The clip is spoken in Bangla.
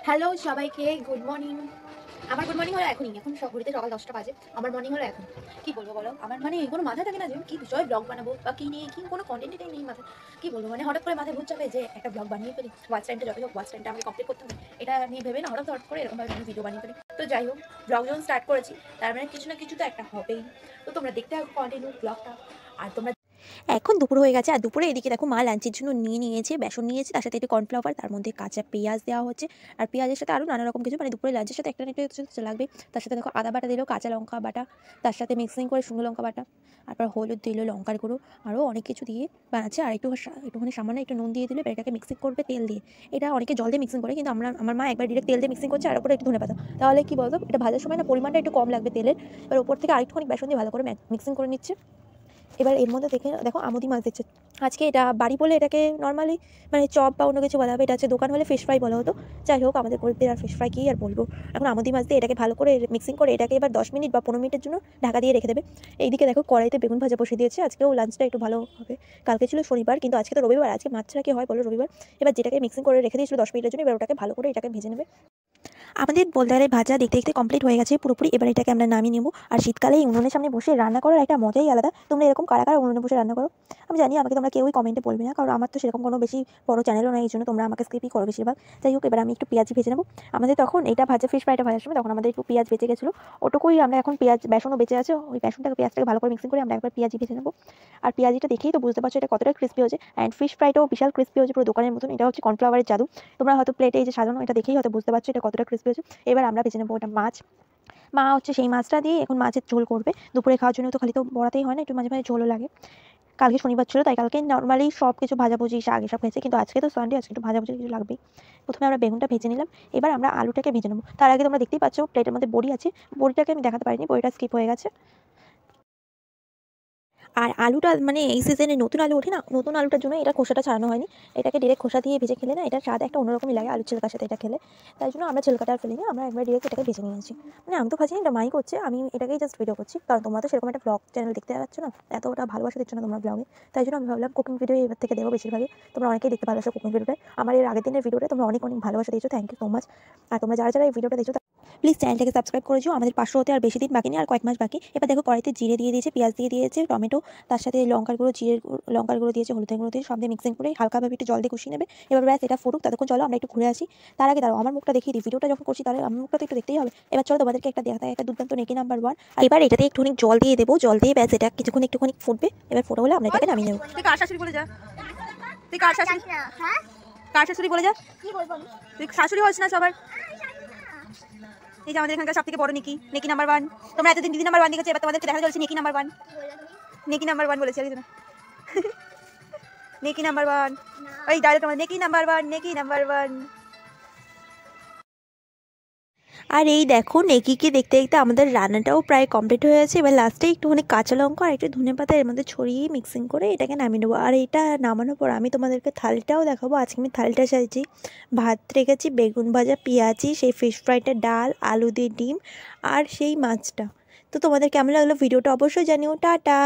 হ্যালো সবাইকে, গুড মর্নিং। আমার গুড মর্নিং হলো এখনই, এখন ঘড়িতে সকাল 10টা বাজে। আমার মর্নিং হলো এখন। কি বলবো বলো, আমার মানে কোনো মাথা থাকে না যে কি বিষয়ে ব্লগ বানাবো বা কি নিয়ে, কি কোনো কন্টেন্টই নেই মাথায়। কি বলবো, মানে হঠাৎ করে মাথায় ভূত চাপে যে একটা ব্লগ বানিয়ে ফেলি, ওয়াচ টাইমটা যতই হোক ওয়াচ টাইমটা আমাকে কমপ্লিট করতে হবে, এটা নিয়ে ভেবে না হঠাৎ করে এরকমভাবে আমি ভিডিও বানিয়ে ফেলি। তো যাই হোক, ব্লগ যখন স্টার্ট করেছি তার মানে কিছু না কিছু তো একটা হবেই। তো তোমরা দেখতে হবে কন্টিনিউ ব্লগটা। আর তোমরা এখন দুপুর হয়ে গেছে, আর দুপুরে এদিকে দেখো মা লাঞ্চের জন্য নিয়ে নিয়েছে, বেসন নিয়েছে, তার সাথে একটু কর্নফ্লাওয়ার, তার মধ্যে কাঁচা পেঁয়াজ দেওয়া হচ্ছে, আর পেঁয়াজের সাথে আরও নানা রকম কিছু, মানে দুপুরে লাঞ্চের সাথে একটা না একটা লাগবে। তার সাথে দেখো আদা বাটা দিল, কাঁচা লঙ্কা বাটা, তার সাথে মিক্সিং করে শুকনো লঙ্কা বাটা, তারপর হলুদ দিল, লঙ্কার গুঁড়ো, আরও অনেক কিছু দিয়ে বানাচ্ছে। আর একটুখানি সামান্য একটু নুন দিয়ে দিলে এটাকে মিক্সিং করবে তেল দিয়ে। এটা অনেকে জল দিয়ে মিক্সিং করে, কিন্তু আমার মা একবার ডিরেক্ট তেল দিয়ে মিক্সিং করছে, আর ওপরে একটু ধনেপাতা। তাহলে কি বলতো, এটা ভাজার সময় না পরিমাণটা একটু কম লাগবে তেলের। এবার ওপর থেকে আরেকটুখানি বেসন দিয়ে ভালো করে মিক্সিং করে নিচ্ছে। এবার এর মধ্যে দেখো আমুদি মাছ দিচ্ছে। আজকে এটা বাড়ি বলে এটাকে নর্মালি মানে চপ বা অন্য কিছু বলা হবে, এটা হচ্ছে দোকান হলে ফিশ ফ্রাই বলা হতো। যাই হোক, আমাদের গরিবদের আর ফিশ ফ্রাই কী আর বলবো। এখন আমুদি মাছ দিয়ে এটাকে ভালো করে মিক্সিং করে এটাকে এবার 10 মিনিট বা 15 মিনিটের জন্য ঢাকা দিয়ে রেখে দেবে। এইদিকে দেখো কড়াইতে বেগুন ভাজা বসিয়ে দিয়েছে, আজকেও লাঞ্চটা একটু ভালো হবে। কালকে ছিল শনিবার, কিন্তু আজকে তো রবিবার, আজকে মাছ ছাড়া কি হয় বলো রবিবার। এবার যেটাকে মিক্সিং করে রেখে দিয়েছিল 10 মিনিটের জন্য, এবার ওটাকে ভালো করে এটাকে ভেজে নেবে। আমাদের বলতে গেলে ভাজা দেখতে দেখতে কমপ্লিট হয়ে গেছে পুরোপুরি। এবার এটাকে আমরা নামিয়ে নেব। আর শীতকালে এই উনুনের সামনে বসে রান্না করার একটা মজাই আলাদা। তোমরা এরকম কারা কারা উনুনে বসে রান্না করো? আমি জানি আমাকে তোমরা কেউই কমেন্টে বলবে না, কারণ আমার তো সেরকম কোনো বেশি বড় চ্যানেলও নাই, এই জন্য তোমরা আমাকে স্কিপই করো বেশিরভাগ। যাই হোক, এবার আমি একটু পেঁয়াজি ভেজে নেবো। আমাদের তখন এটা ভাজা ফিশ ফ্রাইটা ভাজার সময় তখন আমাদের একটু পেঁয়াজ বেঁচে গেছিলো, ওটুকুই আমরা এখন বেসনও বেঁচে আছে, ওই পেঁয়াজটাকে ভালো করে মিক্সিং করে আমরা একবার পেঁয়াজি ভেজে নেবো। আর পেঁয়াজিটা দেখেই তো বুঝতে পারছো এটা কতটা ক্রিস্পি হয়েছে। অ্যান্ড ফিশ ফ্রাইটাও বিশাল ক্রিস্পি হয়েছে, পুরো দোকানের মতন। এটা হচ্ছে কর্নফ্লাওয়ারের জাদু। তোমরা হয়তো প্লেটে এই যে সাজানো, এটা দেখেই হয়তো বুঝতে পারছো এটা কতটা ক্রিস্পি হয়েছে। এবার আমরা ভেজে নেবো ওটা মাছ। মা হচ্ছে সেই মাছটা দিয়ে এখন মাছের ঝোল করবে। দুপুরে খাওয়ার জন্য তো খালি তো বড়াতেই হয় না, একটু মাঝে মাঝে ঝোলও লাগে। কালকে শনিবার ছিল, তাই কালকে নর্মালি সব কিছু ভাজাভুজি শাক এসব খেয়েছে, কিন্তু আজকে তো সানডে, আজকে একটু ভাজাভুজি কিছু লাগবেই। প্রথমে আমরা বেগুনটা ভেজে নিলাম, এবার আমরা আলুটাকে ভেজে নেবো। তার আগে তোমরা দেখতেই পাচ্ছ প্লেটের মধ্যে বড়ি আছে। বড়িটাকে আমি দেখাতে পারিনি, বড়িটা স্কিপ হয়ে গেছে। আর আলুটা মানে এই সিজনে নতুন আলু ওঠে না, নতুন আলুটার জন্য এটা খোসাটা ছাড়ানো হয়নি। এটাকে ডিরেক্ট খোসা দিয়ে ভেজে খেলে না, এটা স্বাদ একটা অন্যরকমই লাগে আলুর ছিলকার সাথে এটা খেলে। তাই জন্য আমরা ছিলকাটা আর ফেলি না, আমরা একবার ডিরেক্ট এটাকে ভেজে নিয়েছি। মানে আমি তো ভাজিনি, এটা মাই করছে, আমি এটাকেই জাস্ট ভিডিও করছি, কারণ তোমরা তো সেরকম একটা ব্লগ চ্যানেল দেখতে পাচ্ছ না, এতটা ভালোবাসা দিচ্ছ না তোমরা ব্লগে। তাই জন্য আমি ভাবলাম কুকিং ভিডিও এবার থেকে দেবো বেশিরভাগই। তোমরা অনেকেই দেখতে ভালোবাসো কুকিং ভিডিওটায়, আমার এর আগের দিনের ভিডিওটা তোমরা অনেক অনেক ভালোবাসা দিয়েছো, থ্যাংক ইউ সো মাচ। আর তোমরা যারা যারা এই ভিডিওটা দেখছো প্লিজ চ্যানেলটাকে সাবস্ক্রাইব করে দিও। আমাদের 500 হতে আর বেশি দিন বাকি নেই, আর কয়েক মাস বাকি। এবার দেখো কড়াইতে জিরে দিয়ে দিয়েছে, পেঁয়াজ দিয়ে দিয়েছে, টমেটো, তার সাথে লঙ্কার গুঁড়ো, লঙ্কার গুঁড়ো দিয়েছে, হলুদের গুঁড়ো দিয়ে সব দিয়ে মিক্সিং করে হালকাভাবে একটু জল দিয়ে কষিয়ে নেবে। এবার ব্যাস এটা ফুটুক, ততক্ষণ চলো আমরা একটু ঘুরে আসি। তার আগে দাঁড়াও, আমার মুখটা দেখিয়ে দিই, ভিডিওটা যখন করছি তাহলে আমার মুখটা তো একটু দেখতেই হবে। এবার চলো তোমাদেরকে একটা দেখাতে, একটা দুর্দান্ত নেকি নাম্বার 1। এবার এটাতে একটুখানি জল দিয়ে দেবো, জল দিয়ে ব্যাস এটা কিছুক্ষণ একটুখানি ফুটবে। এবার ফোটা হলে আমরা এটাকে নামিয়ে নেবো। তুই কার শাশুড়ি বলে যা, তুই কার শাশুড়ি, কার শাশুড়ি বলে যা, তুই শাশুড়ি হস না সবার। এই যে আমাদের এখানকার সব থেকে বড় নেকি, নেকি নাম্বার 1। তোমরা এতদিন দিদি নাম্বার 1 দেখেছো, এবার তোমাদেরকে দেখা যাচ্ছে নেকি নাম্বার 1। নেকি নাম্বার 1 বলেছি না, নেকি নাম্বার 1, ওই ডাইরেক্ট আমার নেকি নাম্বার 1, নেকি নাম্বার 1। আর এই দেখো নেকিকে দেখতে দেখতে আমাদের রান্নাটাও প্রায় কমপ্লিট হয়ে গেছে। এবার লাস্টে একটুখানি কাঁচা লঙ্কা আর একটু ধনেপাতা এর মধ্যে ছড়িয়ে মিক্সিং করে এটাকে নামিয়ে নেবো। আর এটা নামানোর পর আমি তোমাদেরকে থালিটাও দেখাবো। আজকে আমি থালিটা সাজিয়েছি, ভাত রেখেছি, বেগুন ভাজা, পেঁয়াজি, সেই ফিশ ফ্রাইটা, ডাল, আলু দিয়ে ডিম, আর সেই মাছটা। তো তোমাদের কেমন লাগলো ভিডিওটা অবশ্যই জানিও। টাটা।